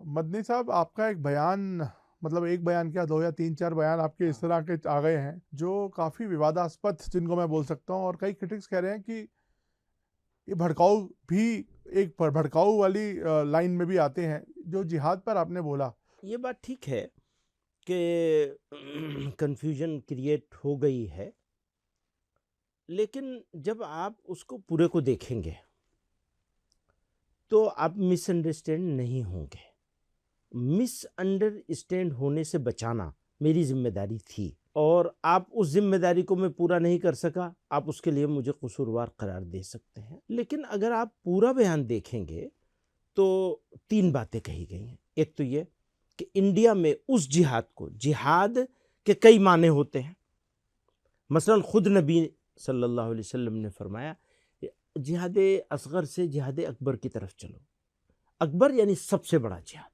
مدنی صاحب، آپ کا ایک بیان، مطلب ایک بیان کیا، دو یا تین چار بیان آپ کے اس طرح کے آ گئے ہیں جو کافی وواداسپد، جن کو میں بول سکتا ہوں، اور کئی کرٹکس کہہ رہے ہیں کہ یہ بھڑکاؤ بھی، ایک بھڑکاؤ والی لائن میں بھی آتے ہیں. جو جہاد پر آپ نے بولا، یہ بات ٹھیک ہے کہ کنفیوژن کریٹ ہو گئی ہے، لیکن جب آپ اس کو پورے کو دیکھیں گے تو آپ مس انڈرسٹینڈ نہیں ہوں گے. مس انڈرسٹینڈ ہونے سے بچانا میری ذمہ داری تھی، اور آپ اس ذمہ داری کو میں پورا نہیں کر سکا، آپ اس کے لیے مجھے قصوروار قرار دے سکتے ہیں. لیکن اگر آپ پورا بیان دیکھیں گے تو تین باتیں کہی گئی ہیں. ایک تو یہ کہ انڈیا میں اس جہاد کو، جہاد کے کئی معنی ہوتے ہیں. مثلا خود نبی صلی اللہ علیہ وسلم نے فرمایا جہاد اصغر سے جہاد اکبر کی طرف چلو. اکبر یعنی سب سے بڑا جہاد.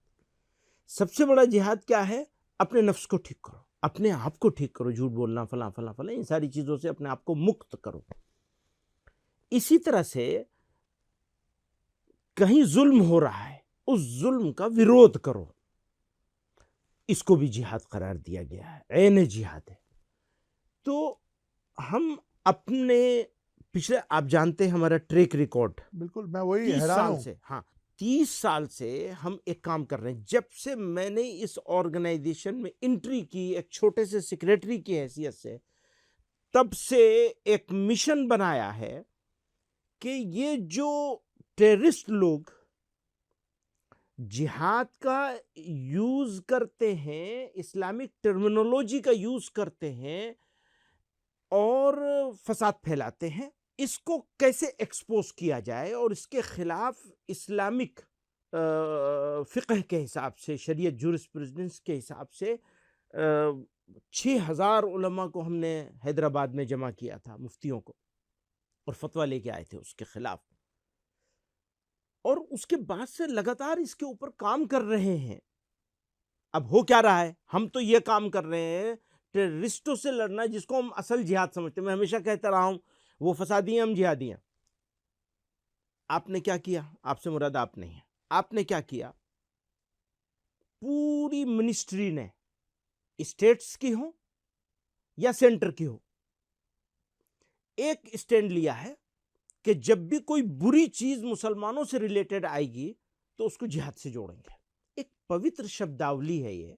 سب سے بڑا جہاد کیا ہے؟ اپنے نفس کو ٹھیک کرو، اپنے آپ کو ٹھیک کرو، جھوٹ بولنا، فلاں فلاں فلاں، ان ساری چیزوں سے اپنے آپ کو مکت کرو. اسی طرح سے کہیں ظلم ہو رہا ہے، اس ظلم کا ویرودھ کرو، اس کو بھی جہاد قرار دیا گیا ہے، عین جہاد ہے. تو ہم اپنے پچھلے، آپ جانتے ہیں ہمارا ٹریک ریکارڈ بالکل میں وہی 30 حیران سال ہوں. سے، ہاں 30 سال سے ہم ایک کام کر رہے ہیں. جب سے میں نے اس آرگنائزیشن میں انٹری کی ایک چھوٹے سے سیکریٹری کی حیثیت سے، تب سے ایک مشن بنایا ہے کہ یہ جو ٹیررسٹ لوگ جہاد کا یوز کرتے ہیں، اسلامک ٹرمینولوجی کا یوز کرتے ہیں اور فساد پھیلاتے ہیں، اس کو کیسے ایکسپوز کیا جائے اور اس کے خلاف اسلامک فقہ کے حساب سے، شریعت جورسپروڈنس کے حساب سے 6,000 علماء کو ہم نے حیدرآباد میں جمع کیا تھا، مفتیوں کو، اور فتویٰ لے کے آئے تھے اس کے خلاف. اور اس کے بعد سے لگاتار اس کے اوپر کام کر رہے ہیں. اب ہو کیا رہا ہے؟ ہم تو یہ کام کر رہے ہیں ٹیررسٹوں سے لڑنا، جس کو ہم اصل جہاد سمجھتے ہیں. میں ہمیشہ کہتا رہا ہوں وہ فسادی ہیں، ہم جہادی ہیں. آپ نے کیا کیا؟ آپ سے مراد آپ نہیں ہے. آپ نے کیا کیا؟ پوری منسٹری نے، اسٹیٹس کی ہو یا سینٹر کی ہو، ایک اسٹینڈ لیا ہے کہ جب بھی کوئی بری چیز مسلمانوں سے ریلیٹڈ آئے گی تو اس کو جہاد سے جوڑیں گے. ایک پوتر شبداولی ہے یہ